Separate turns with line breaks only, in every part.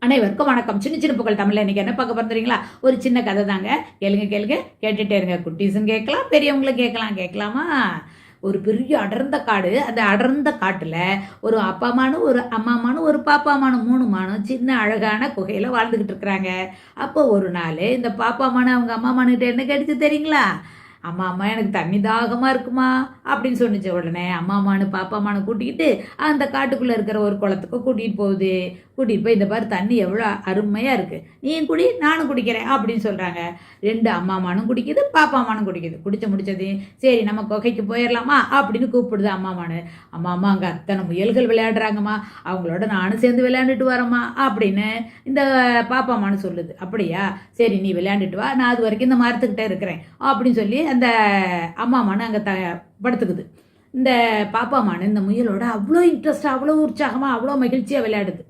அனைவருக்கும் வணக்கம். சின்ன சின்ன புகழ் தமிழ்ல இன்னைக்கு என்ன பார்க்க போறீங்களா? ஒரு சின்ன கதை தாங்க. கேளுங்க கேளுங்க, கேட்டுட்டே இருங்க. குட்டீஸும் கேட்கலாம், பெரியவங்களும் கேட்கலாமா? ஒரு பெரிய அடர்ந்த காடு. அந்த அடர்ந்த காட்டுல ஒரு அப்பா மானும் ஒரு அம்மா மானும் ஒரு பாப்பா மானும் 3 மானும் சின்ன அழகான குகையில வாழ்ந்துகிட்டு இருக்கிறாங்க. அப்போ ஒரு நாள் இந்த பாப்பா மானு அவங்க அம்மா மானுகிட்ட என்ன கேட்டுச்சு தெரியுங்களா? அம்மா அம்மா எனக்கு தண்ணி தாகமாக இருக்குமா அப்படின்னு சொன்னிச்சு. உடனே அம்மா அம்மானு பாப்பா அம்மானு கூட்டிக்கிட்டு அந்த காட்டுக்குள்ளே இருக்கிற ஒரு குளத்துக்கு கூட்டிகிட்டு போகுது. கூட்டிகிட்டு போய் இந்த பாரு தண்ணி எவ்வளோ அருமையாக இருக்குது, நீயும் குடி நானும் குடிக்கிறேன் அப்படின்னு சொல்கிறாங்க. 2 அம்மா அம்மானும் குடிக்குது, பாப்பா அம்மானும் குடிக்குது. குடிச்சு முடிச்சது சரி நம்ம குகைக்கு போயிடலாமா அப்படின்னு கூப்பிடுது அம்மா அம்மானு. அம்மா அம்மா அங்கே அத்தனை முயல்கள் விளையாடுறாங்கம்மா, அவங்களோட நானும் சேர்ந்து விளையாண்டுட்டு வரேம்மா அப்படின்னு இந்த பாப்பா அம்மானு சொல்லுது. அப்படியா, சரி நீ விளையாண்டுட்டு வா, நான் அது வரைக்கும் இந்த மரத்துக்கிட்டே இருக்கிறேன் அப்படின்னு சொல்லி அந்த அம்மா அம்மானு அங்கே படுத்துக்குது. இந்த பாப்பா அம்மானு இந்த முயலோட அவ்வளோ இன்ட்ரெஸ்டாக, அவ்வளோ உற்சாகமாக, அவ்வளோ மகிழ்ச்சியாக விளையாடுது.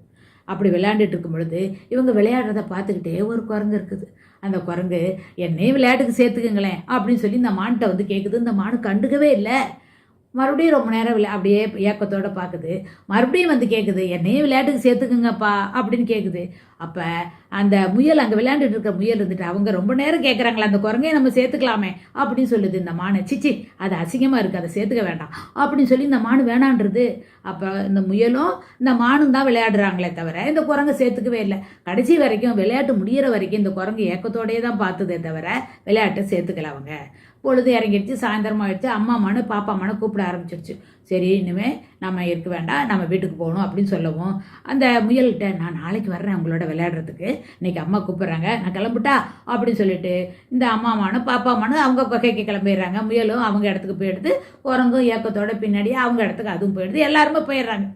அப்படி விளையாண்டுட்டு இருக்கும் பொழுது இவங்க விளையாடுறத பார்த்துக்கிட்டே ஒரு குரங்கு இருக்குது. அந்த குரங்கு என்னையும் விளையாட்டுக்கு சேர்த்துக்குங்களேன் அப்படின்னு சொல்லி இந்த மான்கிட்ட வந்து கேட்குது. இந்த மானு கண்டுக்கவே இல்லை. மறுபடியும் ரொம்ப நேரம் அப்படியே ஏக்கத்தோடு பார்க்குது. மறுபடியும் வந்து கேட்குது, என்னையும் விளையாட்டுக்கு சேர்த்துக்குங்கப்பா அப்படின்னு கேட்குது. அப்போ அந்த முயல் அங்கே விளையாண்டுட்டு இருக்க முயல் இருந்துட்டு அவங்க ரொம்ப நேரம் கேட்குறாங்களா, அந்த குரங்கையை நம்ம சேர்த்துக்கலாமே அப்படின்னு சொல்லுது. இந்த மானை சிச்சி அது அசிங்கமாக இருக்குது, அதை சேர்த்துக்க வேண்டாம் அப்படின்னு சொல்லி இந்த மானு வேணான்றது. அப்போ இந்த முயலும் இந்த மானும் தான் விளையாடுறாங்களே தவிர இந்த குரங்கை சேர்த்துக்கவே இல்லை. கடைசி வரைக்கும் விளையாட்டு முடிகிற வரைக்கும் இந்த குரங்கு ஏக்கத்தோடையே தான் பார்த்ததே தவிர விளையாட்டை சேர்த்துக்கல. அவங்க பொழுது இறங்கிடுச்சு, சாயந்தரம் ஆகிடுச்சு. அம்மா அம்மானு பாப்பா அம்மானு கூப்பிட ஆரம்பிச்சிருச்சு. சரி இனிமேல் நம்ம இருக்க வேண்டாம், நம்ம வீட்டுக்கு போகணும் அப்படின்னு சொல்லவும் அந்த முயல்கிட்ட நான் நாளைக்கு வர்றேன் உங்களோட விளையாடுறதுக்கு, இன்னைக்கு அம்மா கூப்பிட்றாங்க, நான் கிளம்பிட்டா அப்படின்னு சொல்லிட்டு இந்த அம்மா அம்மானு பாப்பா அம்மானு அவங்க குகைக்கு கிளம்பிடுறாங்க. முயலும் அவங்க இடத்துக்கு போயிடுது, குரங்கும் ஏக்கத்தோட பின்னாடியே அவங்க இடத்துக்கு அதுவும் போயிடுது. எல்லாருமே போயிடுறாங்க.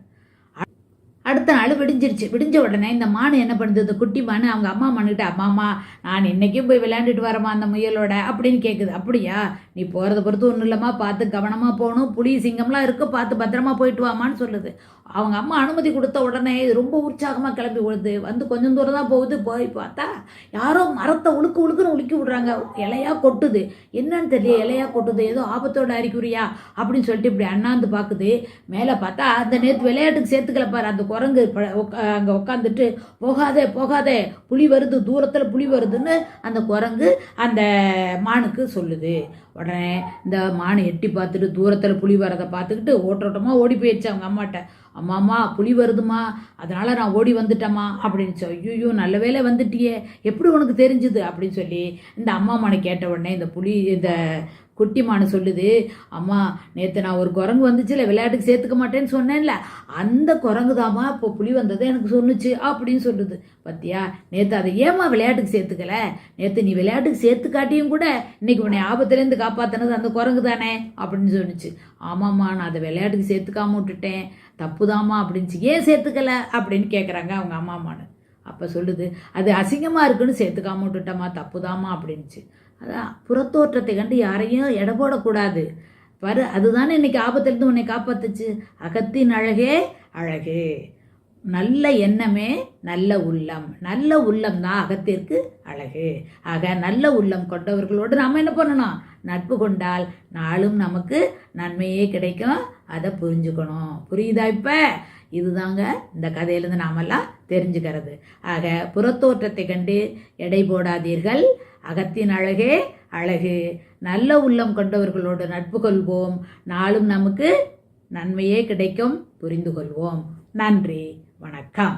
அடுத்த நாள் விடிஞ்சிருச்சு. விடிஞ்ச உடனே இந்த மானு என்ன பண்ணுது, இந்த குட்டி மானு அவங்க அம்மா மானுக்கிட்ட, அம்மா அம்மா நான் இன்றைக்கும் போய் விளையாண்டுட்டு வரமா அந்த முயலோட அப்படின்னு கேட்குது. அப்படியா, நீ போகிறத பொறுத்து ஒன்றும் இல்லைம்மா, பார்த்து கவனமாக போகணும், புலி சிங்கம்லாம் இருக்குது, பார்த்து பத்திரமா போயிட்டு வாமான்னு சொல்லுது. அவங்க அம்மா அனுமதி கொடுத்த உடனே ரொம்ப உற்சாகமாக கிளம்பி விழுது. வந்து கொஞ்சம் தூரம் தான் போகுது. போய் பார்த்தா யாரோ மரத்தை உழுக்குன்னு உலுக்கி விடுறாங்க. இலையாக கொட்டுது. என்னன்னு தெரியல, இலையாக கொட்டுது, ஏதோ ஆபத்தோட அறிகுறியா அப்படின்னு சொல்லிட்டு இப்படி அண்ணாந்து பார்க்குது. மேலே பார்த்தா அந்த நேற்று விளையாட்டுக்கு சேர்த்துக்கல பாரு அந்த குரங்கு அங்கே உட்காந்துட்டு, போகாதே புலி வருது, தூரத்தில் புலி வருதுன்னு அந்த குரங்கு அந்த மானுக்கு சொல்லுது. உடனே இந்த மானை எட்டி பார்த்துட்டு தூரத்தில் புலி வரதை பார்த்துக்கிட்டு ஓட்டோட்டமாக ஓடி போயிடுச்சு அவங்க அம்மாட்ட. அம்மா புலி வருதுமா, அதனால் நான் ஓடி வந்துட்டேம்மா அப்படின்னு. ஐயோ நல்ல வேலை வந்துட்டியே, எப்படி உனக்கு தெரிஞ்சுது அப்படின்னு சொல்லி இந்த அம்மா மானை கேட்ட உடனே இந்த குட்டி மானு சொல்லுது, அம்மா நேற்று நான் ஒரு குரங்கு வந்துச்சுல விளையாட்டுக்கு சேர்த்துக்க மாட்டேன்னு சொன்னேன்ல, அந்த குரங்கு தாம்மா இப்போ புலி வந்ததை எனக்கு சொன்னுச்சு அப்படின்னு சொல்லுது. பத்தியா, நேற்று அதை ஏமா விளையாட்டுக்கு சேர்த்துக்கல, நேற்று நீ விளையாட்டுக்கு சேர்த்து காட்டியும் கூட இன்னைக்கு உன்னை ஆபத்துலேருந்து காப்பாற்றினது அந்த குரங்கு தானே அப்படின்னு சொன்னுச்சு. ஆமாம்மா நான் அதை விளையாட்டுக்கு சேர்த்துக்காம விட்டுட்டேன், தப்புதாம்மா அப்படின்ச்சு. ஏன் சேர்த்துக்கல அப்படின்னு கேட்குறாங்க அவங்க அம்மா அம்மானு. அப்போ சொல்லுது, அது அசிங்கமாக இருக்குன்னு சேர்த்துக்காம விட்டுட்டம்மா, தப்புதாம்மா அப்படின்ச்சு. அதான் புறத்தோற்றத்தை கண்டு யாரையும் எடை போடக்கூடாது பாரு, அதுதானே இன்னைக்கு ஆபத்திலிருந்து உன்னை காப்பாத்துச்சு. அகத்தின் அழகே அழகு, நல்ல எண்ணமே நல்ல உள்ளம், நல்ல உள்ளம் தான் அகத்திற்கு அழகு. ஆக நல்ல உள்ளம் கொண்டவர்களோடு நாம் என்ன பண்ணணும், நட்பு கொண்டால் நாளும் நமக்கு நன்மையே கிடைக்கும். அதை புரிஞ்சுக்கணும். புரியுதா? இப்போ இதுதாங்க இந்த கதையிலேருந்து நாமெல்லாம் தெரிஞ்சுக்கிறது. ஆக புறத்தோற்றத்தை கண்டு எடை போடாதீர்கள், அகத்தின் அழகே அழகு, நல்ல உள்ளம் கொண்டவர்களோடு நட்பு கொள்வோம், நாளும் நமக்கு நன்மையே கிடைக்கும். புரிந்து கொள்வோம். நன்றி, வணக்கம்.